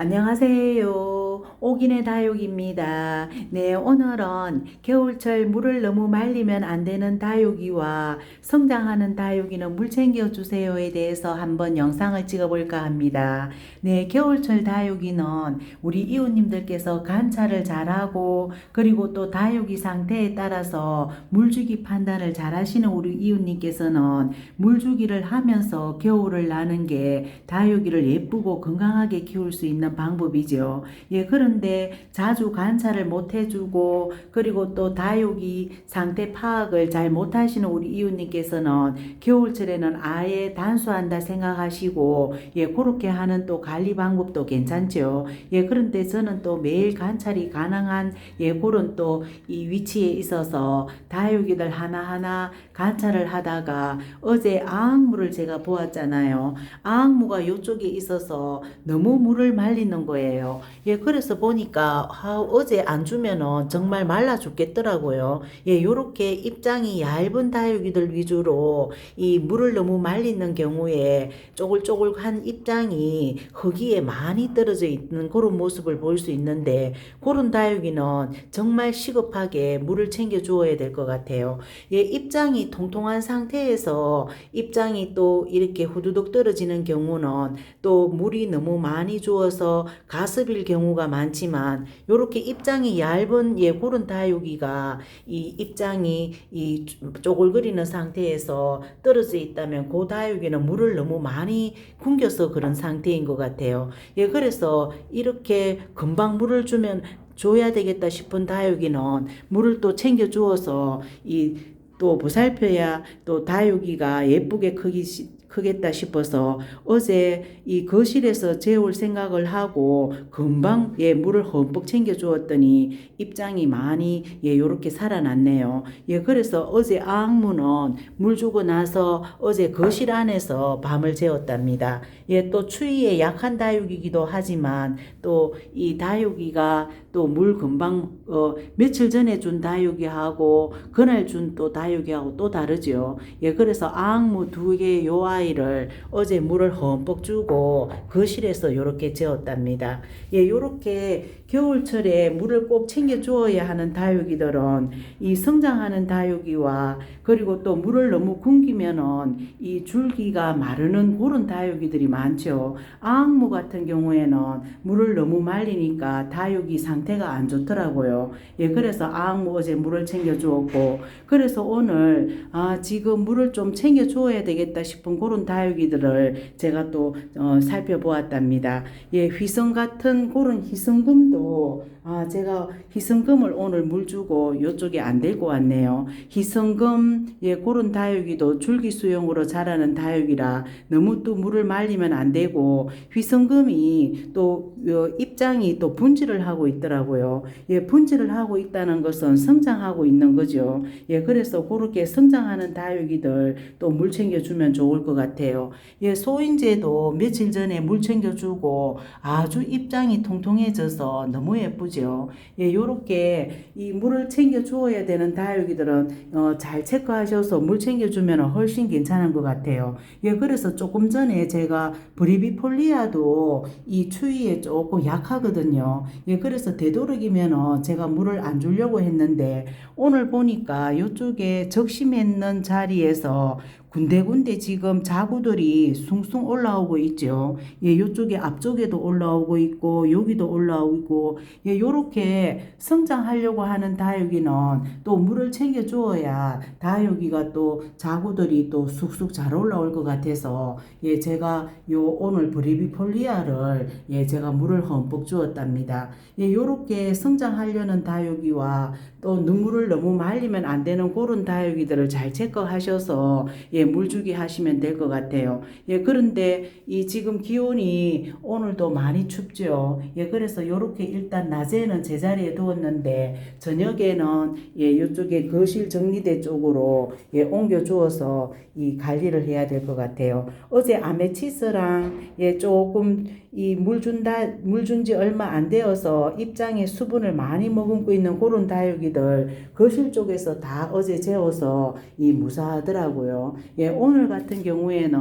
안녕하세요. 옥인의 다육입니다. 네, 오늘은 겨울철 물을 너무 말리면 안 되는 다육이와 성장하는 다육이는 물 챙겨주세요에 대해서 한번 영상을 찍어볼까 합니다. 네, 겨울철 다육이는 우리 이웃님들께서 관찰을 잘하고 그리고 또 다육이 상태에 따라서 물주기 판단을 잘 하시는 우리 이웃님께서는 물주기를 하면서 겨울을 나는 게 다육이를 예쁘고 건강하게 키울 수 있는 방법이죠. 예, 그런데 자주 관찰을 못 해주고 그리고 또 다육이 상태 파악을 잘 못하시는 우리 이웃님께서는 겨울철에는 아예 단수한다 생각하시고 예, 그렇게 하는 또 관리 방법도 괜찮죠. 예, 그런데 저는 또 매일 관찰이 가능한 예, 그런 또 이 위치에 있어서 다육이들 하나하나 관찰을 하다가 어제 아악무를 제가 보았잖아요. 아악무가 이쪽에 있어서 너무 물을 말리는 거예요. 예, 그래서 보니까 어제 안 주면은 정말 말라 죽겠더라고요. 예, 요렇게 입장이 얇은 다육이들 위주로 이 물을 너무 말리는 경우에 쪼글쪼글한 입장이 흙위에 많이 떨어져 있는 그런 모습을 볼 수 있는데 그런 다육이는 정말 시급하게 물을 챙겨 주어야 될 것 같아요. 예, 입장이 통통한 상태에서 입장이 또 이렇게 후두둑 떨어지는 경우는 또 물이 너무 많이 주어서 가습일 경우가 많지만 요렇게 입장이 얇은 예 그런 다육이가 이 입장이 이 쪼글거리는 상태에서 떨어져 있다면 그 다육이는 물을 너무 많이 굶겨서 그런 상태인 것 같아요. 예, 그래서 이렇게 금방 물을 줘야 되겠다 싶은 다육이는 물을 또 챙겨 주어서 또 보살펴야 또 다육이가 예쁘게 크겠다 싶어서 어제 이 거실에서 재울 생각을 하고 금방 예 물을 흠뻑 챙겨 주었더니 입장이 많이 예 요렇게 살아났네요. 예, 그래서 어제 아악무는 물 주고 나서 어제 거실 안에서 밤을 재웠답니다. 예, 또 추위에 약한 다육이기도 하지만 또 이 다육이가 또 물 금방 며칠 전에 준 다육이하고 그날 준 또 다육이하고 또 다르죠. 예, 그래서 아악무 두 개 요 아이를 어제 물을 흠뻑 주고 거실에서 요렇게 재웠답니다. 예, 요렇게 겨울철에 물을 꼭 챙겨 주어야 하는 다육이들은 이 성장하는 다육이와 그리고 또 물을 너무 굶기면은 이 줄기가 마르는 그런 다육이들이 많죠. 아악무 같은 경우에는 물을 너무 말리니까 다육이 상태가 안 좋더라고요. 예, 그래서 아악무 어제 물을 챙겨 주었고 그래서 오늘 지금 물을 좀 챙겨 주어야 되겠다 싶은 그런 다육이들을 제가 또 살펴보았답니다. 예, 휘성 같은 그런 희성금도 제가 희성금을 오늘 물 주고 요쪽에 안 데리고 왔네요. 희성금 예, 그런 다육이도 줄기 수용으로 자라는 다육이라 너무 또 물을 말리면 안 되고 휘성금이 또 입장이 또 분질을 하고 있더라고요. 예, 분질을 하고 있다는 것은 성장하고 있는 거죠. 예, 그래서 그렇게 성장하는 다육이들 또 물 챙겨주면 좋을 것 같아요. 예, 소인재도 며칠 전에 물 챙겨주고 아주 입장이 통통해져서 너무 예쁘죠. 예, 요렇게 이 물을 챙겨주어야 되는 다육이들은 잘 체크하셔서 물 챙겨주면 훨씬 괜찮은 것 같아요. 예, 그래서 조금 전에 제가 브리비폴리아도 이 추위에 조금 약하거든요. 예, 그래서 되도록이면 제가 물을 안 주려고 했는데 오늘 보니까 이쪽에 적심했는 자리에서 군데군데 지금 자구들이 숭숭 올라오고 있죠. 예, 요쪽에 앞쪽에도 올라오고 있고 여기도 올라오고 있고 예, 요렇게 성장하려고 하는 다육이는 또 물을 챙겨 주어야 다육이가 또 자구들이 또 쑥쑥 잘 올라올 것 같아서 예, 제가 오늘 브리비폴리아를 예, 제가 물을 흠뻑 주었답니다. 예, 요렇게 성장하려는 다육이와 또 눈물을 너무 말리면 안 되는 그런 다육이들을 잘 체크하셔서 예, 물주기 하시면 될 것 같아요. 예, 그런데 이 지금 기온이 오늘도 많이 춥죠. 예, 그래서 요렇게 일단 낮에는 제자리에 두었는데 저녁에는 예, 이쪽에 거실 정리대 쪽으로 예, 옮겨 주어서 이 관리를 해야 될 것 같아요. 어제 아메치스랑 예, 조금 이 물 준 지 얼마 안 되어서 입장에 수분을 많이 머금고 있는 그런 다육이들 거실 쪽에서 다 어제 재워서 이 무사하더라고요. 예, 오늘 같은 경우에는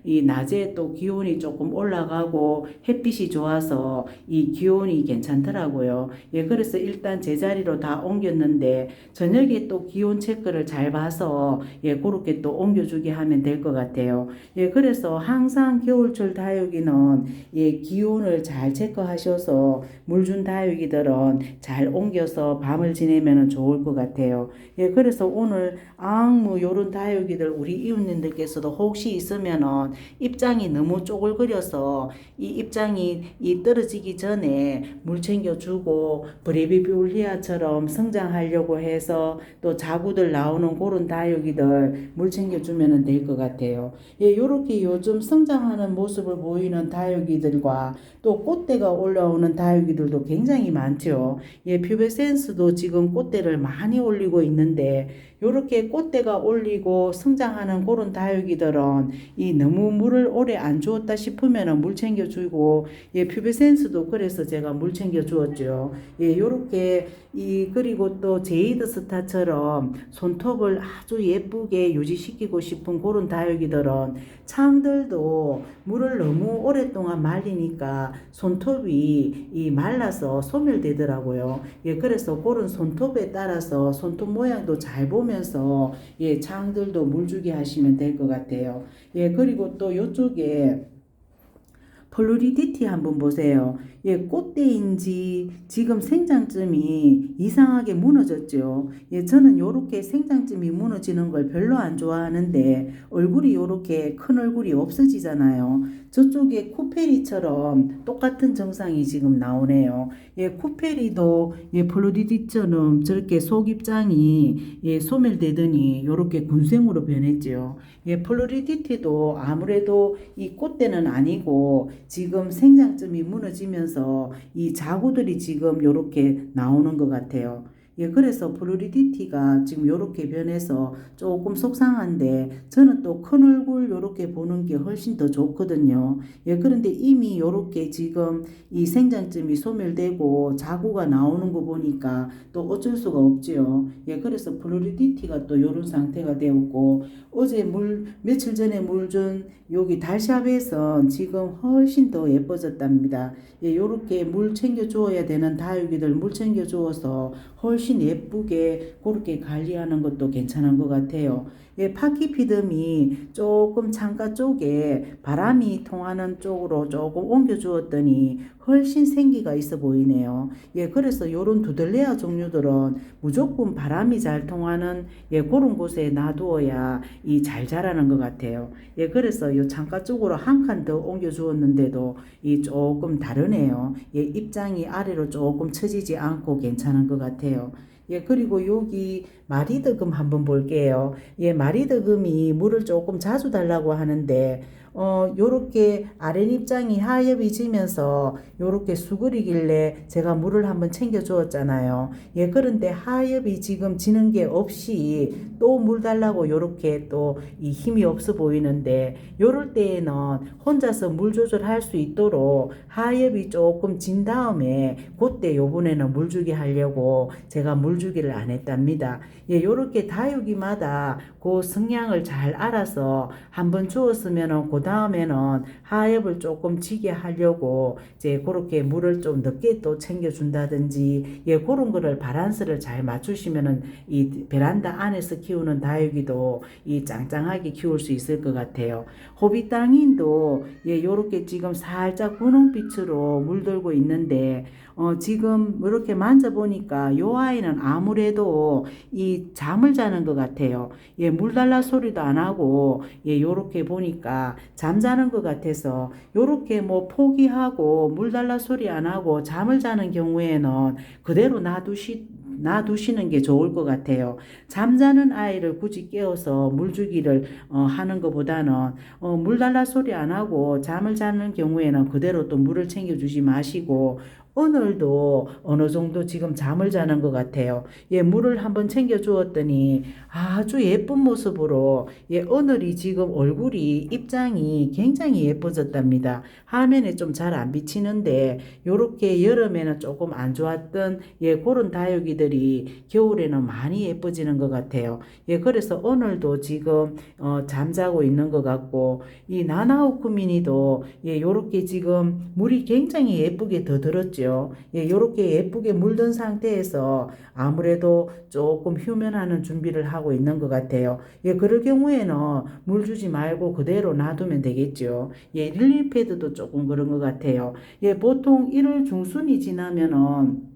이 낮에 또 기온이 조금 올라가고 햇빛이 좋아서 이 기온이 괜찮더라고요. 예, 그래서 일단 제자리로 다 옮겼는데 저녁에 또 기온 체크를 잘 봐서 예, 그렇게 또 옮겨주게 하면 될 것 같아요. 예, 그래서 항상 겨울철 다육이는 예, 기온을 잘 체크하셔서 물 준 다육이들은 잘 옮겨서 밤을 지내면 좋을 것 같아요. 예, 그래서 오늘 뭐 요런 다육이들 우리 이웃님들께서도 혹시 있으면은 입장이 너무 쪼글거려서 이 입장이 이 떨어지기 전에 물 챙겨주고 브레비비올리아처럼 성장하려고 해서 또 자구들 나오는 그런 다육이들 물 챙겨주면 될 것 같아요. 예, 요렇게 요즘 성장하는 모습을 보이는 다육이들과 또 꽃대가 올라오는 다육이들도 굉장히 많죠. 예, 퓨베센스도 지금 꽃대를 많이 올리고 있는데 요렇게 꽃대가 올리고 성장하는 그런 다육이들은 이 너무 물을 오래 안 주었다 싶으면 물 챙겨주고 예, 퓨베센스도 그래서 제가 물 챙겨주었죠. 예, 요렇게 그리고 또 제이드 스타처럼 손톱을 아주 예쁘게 유지시키고 싶은 그런 다육이들은 창들도 물을 너무 오랫동안 말리니까 손톱이 말라서 소멸되더라고요. 예, 그래서 그런 손톱에 따라서 손톱 모양도 잘 보면서 예, 창들도 물 주게 하시면 될 것 같아요. 예, 그리고 또 요쪽에 플루리디티 한번 보세요. 예, 꽃대인지 지금 생장점이 이상하게 무너졌죠. 예, 저는 요렇게 생장점이 무너지는 걸 별로 안 좋아하는데 얼굴이 요렇게 큰 얼굴이 없어지잖아요. 저쪽에 쿠페리처럼 똑같은 증상이 지금 나오네요. 예, 쿠페리도 예, 플루리디처럼 저렇게 속입장이 예, 소멸되더니 요렇게 군생으로 변했죠. 예, 플루리디티도 아무래도 이 꽃대는 아니고 지금 생장점이 무너지면서 이 자구들이 지금 요렇게 나오는 것 같아요. 예, 그래서 플루리디티가 지금 요렇게 변해서 조금 속상한데 저는 또 큰 얼굴 요렇게 보는 게 훨씬 더 좋거든요. 예, 그런데 이미 요렇게 지금 이 생장점이 소멸되고 자구가 나오는 거 보니까 또 어쩔 수가 없지요. 예, 그래서 플루리디티가 또 요런 상태가 되었고 어제 며칠 전에 물 준 여기 달샤벳은 지금 훨씬 더 예뻐졌답니다. 예, 요렇게 물 챙겨 주어야 되는 다육이들 물 챙겨 주어서 훨씬 예쁘게 그렇게 관리하는 것도 괜찮은 것 같아요. 예, 파키피듬이 조금 창가 쪽에 바람이 통하는 쪽으로 조금 옮겨 주었더니 훨씬 생기가 있어 보이네요. 예, 그래서 요런 두들레아 종류들은 무조건 바람이 잘 통하는 예, 그런 곳에 놔두어야 잘 자라는 것 같아요. 예, 그래서 요 창가 쪽으로 한 칸 더 옮겨 주었는데도 조금 다르네요. 예, 입장이 아래로 조금 처지지 않고 괜찮은 것 같아요. 예, 그리고 여기 마리드금 한번 볼게요. 예, 마리드금이 물을 조금 자주 달라고 하는데 요렇게 아랫입장이 하엽이 지면서 요렇게 수그리길래 제가 물을 한번 챙겨 주었잖아요. 예, 그런데 하엽이 지금 지는 게 없이 또 물 달라고 요렇게 또 이 힘이 없어 보이는데 요럴 때에는 혼자서 물 조절할 수 있도록 하엽이 조금 진 다음에 그때 요번에는 물 주기 하려고 제가 물 주기를 안 했답니다. 예, 요렇게 다육이마다 그 성향을 잘 알아서 한번 주었으면은 그 다음에는 하엽을 조금 지게 하려고 이제 그렇게 물을 좀 늦게 또 챙겨준다든지 예, 그런 거를 바란스를 잘 맞추시면은 이 베란다 안에서 키우는 다육이도 짱짱하게 키울 수 있을 것 같아요. 호비땅인도 예, 요렇게 지금 살짝 분홍빛으로 물들고 있는데 지금 이렇게 만져보니까 요 아이는 아무래도 잠을 자는 것 같아요. 예, 물 달라 소리도 안 하고 예, 요렇게 보니까 잠자는 것 같아서 요렇게 뭐 포기하고 물 달라 소리 안 하고 잠을 자는 경우에는 그대로 놔두시는 게 좋을 것 같아요. 잠자는 아이를 굳이 깨워서 물 주기를 하는 것보다는 물 달라 소리 안 하고 잠을 자는 경우에는 그대로 또 물을 챙겨주지 마시고 오늘도 어느 정도 지금 잠을 자는 것 같아요. 예, 물을 한번 챙겨 주었더니 아주 예쁜 모습으로 예, 오늘이 지금 얼굴이 입장이 굉장히 예뻐졌답니다. 화면에 좀 잘 안 비치는데 요렇게 여름에는 조금 안 좋았던 예, 그런 다육이들이 겨울에는 많이 예뻐지는 것 같아요. 예, 그래서 오늘도 지금 잠자고 있는 것 같고 이 나나오쿠미니도 예, 요렇게 지금 물이 굉장히 예쁘게 더 들었죠. 예, 요렇게 예쁘게 물든 상태에서 아무래도 조금 휴면하는 준비를 하고 있는 것 같아요. 예, 그럴 경우에는 물 주지 말고 그대로 놔두면 되겠죠. 예, 릴리 패드도 조금 그런 것 같아요. 예, 보통 1월 중순이 지나면은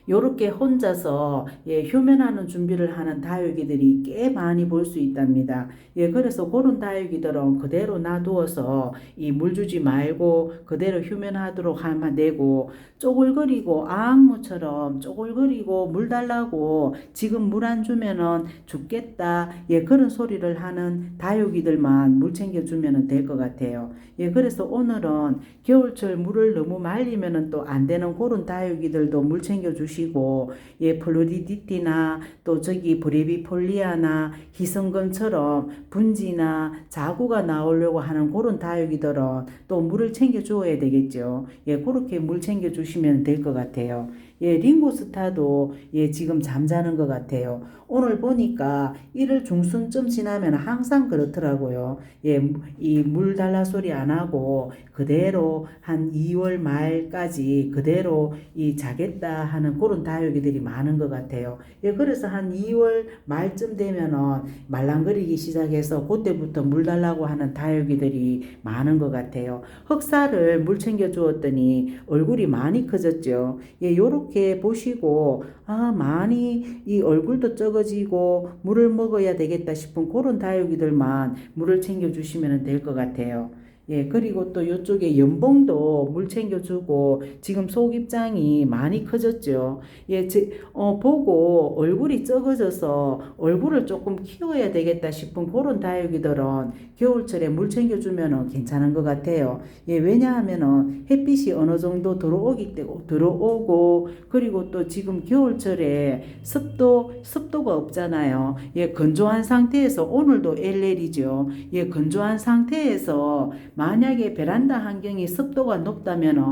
요렇게 혼자서 예, 휴면하는 준비를 하는 다육이들이 꽤 많이 볼 수 있답니다. 예, 그래서 그런 다육이들은 그대로 놔두어서 이 물 주지 말고 그대로 휴면하도록 하면 되고 쪼글거리고 아악무처럼 쪼글거리고 물 달라고 지금 물 안 주면은 죽겠다. 예, 그런 소리를 하는 다육이들만 물 챙겨주면 될 것 같아요. 예, 그래서 오늘은 겨울철 물을 너무 말리면은 또 안 되는 그런 다육이들도 물 챙겨주시고, 예, 플로리디티나 또 저기 브레비폴리아나 희성금처럼 분지나 자구가 나오려고 하는 그런 다육이들은 또 물을 챙겨주어야 되겠죠. 예, 그렇게 물 챙겨주시면 될 것 같아요. 예, 링고스타도 예, 지금 잠자는 것 같아요. 오늘 보니까 1월 중순쯤 지나면 항상 그렇더라고요. 예, 이 물 달라 소리 안 하고 그대로 한 2월 말까지 그대로 이 자겠다 하는 그런 다육이들이 많은 것 같아요. 예, 그래서 한 2월 말쯤 되면은 말랑거리기 시작해서 그때부터 물 달라고 하는 다육이들이 많은 것 같아요. 흑사를 물 챙겨 주었더니 얼굴이 많이 커졌죠. 예, 요렇게 보시고 많이 이 얼굴도 적어지고 물을 먹어야 되겠다 싶은 그런 다육이들만 물을 챙겨 주시면 될 것 같아요. 예, 그리고 또 이쪽에 연봉도 물 챙겨주고 지금 속 입장이 많이 커졌죠. 예, 보고 얼굴이 적어져서 얼굴을 조금 키워야 되겠다 싶은 그런 다육이들은 겨울철에 물 챙겨주면 괜찮은 것 같아요. 예, 왜냐하면은 햇빛이 어느 정도 들어오고 그리고 또 지금 겨울철에 습도가 없잖아요. 예, 건조한 상태에서 오늘도 LL이죠. 예, 건조한 상태에서 만약에 베란다 환경이 습도가 높다면은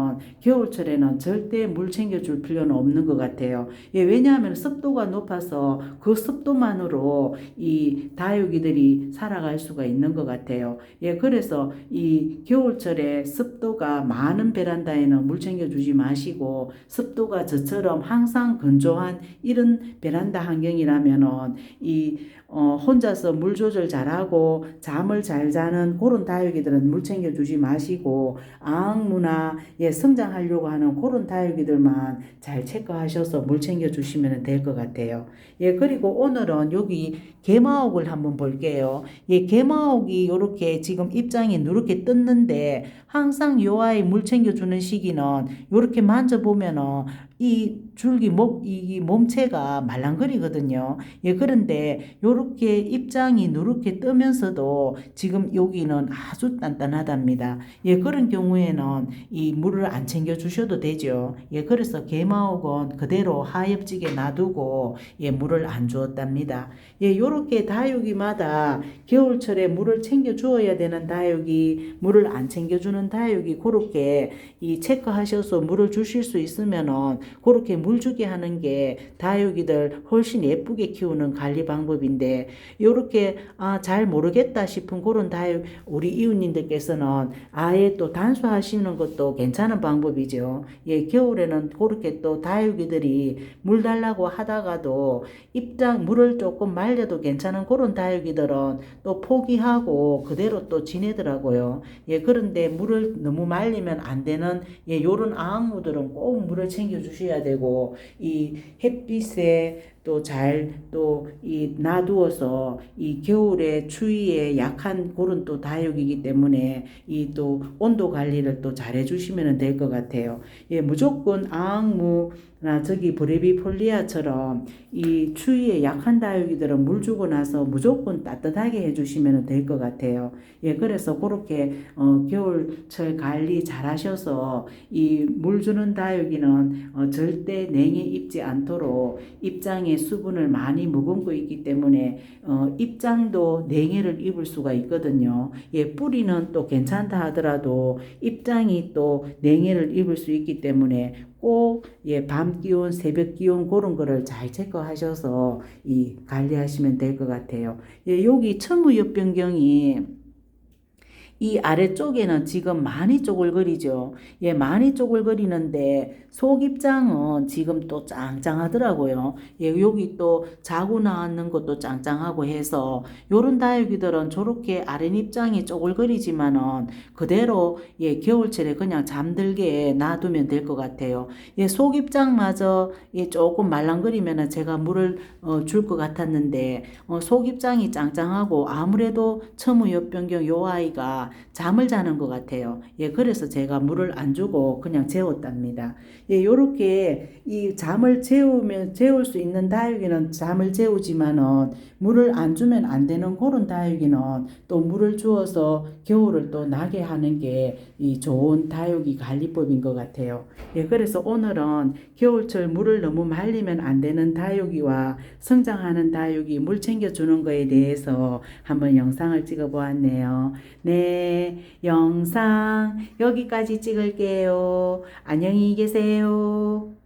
겨울철에는 절대 물 챙겨줄 필요는 없는 것 같아요. 예, 왜냐하면 습도가 높아서 그 습도만으로 이 다육이들이 살아갈 수가 있는 것 같아요. 예, 그래서 이 겨울철에 습도가 많은 베란다에는 물 챙겨주지 마시고 습도가 저처럼 항상 건조한 이런 베란다 환경이라면은 혼자서 물 조절 잘하고 잠을 잘 자는 그런 다육이들은 물 챙겨주지 마시고 아악무나 예, 성장하려고 하는 그런 다육이들만 잘 체크하셔서 물 챙겨주시면 될 것 같아요. 예, 그리고 오늘은 여기 개마옥을 한번 볼게요. 예, 개마옥이 이렇게 지금 입장이 누렇게 떴는데 항상 요 아이 물 챙겨주는 시기는 이렇게 만져보면은 이 줄기 이 몸체가 말랑거리거든요. 예, 그런데 요렇게 입장이 누렇게 뜨면서도 지금 여기는 아주 단단하답니다. 예, 그런 경우에는 이 물을 안 챙겨 주셔도 되죠. 예, 그래서 개마옥은 그대로 하엽지게 놔두고 예, 물을 안 주었답니다. 예, 요렇게 다육이마다 겨울철에 물을 챙겨 주어야 되는 다육이, 물을 안 챙겨 주는 다육이 그렇게 이 체크하셔서 물을 주실 수 있으면은 그렇게 물 주게 하는 게 다육이들 훨씬 예쁘게 키우는 관리 방법인데 요렇게 잘 모르겠다 싶은 그런 다육 우리 이웃님들께서는 아예 또 단수하시는 것도 괜찮은 방법이죠. 예, 겨울에는 그렇게 또 다육이들이 물 달라고 하다가도 물을 조금 말려도 괜찮은 그런 다육이들은 또 포기하고 그대로 또 지내더라고요. 예, 그런데 물을 너무 말리면 안 되는 예, 요런 아악무들은 꼭 물을 챙겨 주셔야 되고 이 햇빛에 이 놔두어서 이 겨울에 추위에 약한 그런 또 다육이기 때문에 이 또 온도 관리를 또 잘 해주시면 될 것 같아요. 예, 무조건 아악무 저기 브레비폴리아처럼 이 추위에 약한 다육이들은 물 주고 나서 무조건 따뜻하게 해주시면 될 것 같아요. 예, 그래서 그렇게 겨울철 관리 잘 하셔서 이 물 주는 다육이는 절대 냉해 입지 않도록 입장에 수분을 많이 머금고 있기 때문에 입장도 냉해를 입을 수가 있거든요. 예, 뿌리는 또 괜찮다 하더라도 입장이 또 냉해를 입을 수 있기 때문에 꼭 예, 밤 기온, 새벽 기온 그런 거를 잘 체크하셔서 이 관리하시면 될 것 같아요. 예, 여기 천무엽 변경이 이 아래쪽에는 지금 많이 쪼글거리죠. 예, 많이 쪼글거리는데 속 입장은 지금 또 짱짱하더라고요. 예, 여기 또 자구 나왔는 것도 짱짱하고 해서 요런 다육이들은 저렇게 아랫입장이 쪼글거리지만은 그대로 예, 겨울철에 그냥 잠들게 놔두면 될 것 같아요. 예, 속 입장마저 예, 조금 말랑거리면은 제가 물을 줄 것 같았는데 속 입장이 짱짱하고 아무래도 첨우엽 변경 요 아이가 잠을 자는 것 같아요. 예, 그래서 제가 물을 안 주고 그냥 재웠답니다. 예, 요렇게 이 잠을 재울 수 있는 다육이는 잠을 재우지만은 물을 안 주면 안 되는 그런 다육이는 또 물을 주어서 겨울을 또 나게 하는 게 이 좋은 다육이 관리법인 것 같아요. 예, 그래서 오늘은 겨울철 물을 너무 말리면 안 되는 다육이와 성장하는 다육이 물 챙겨주는 거에 대해서 한번 영상을 찍어 보았네요. 네, 영상 여기까지 찍을게요. 안녕히 계세요.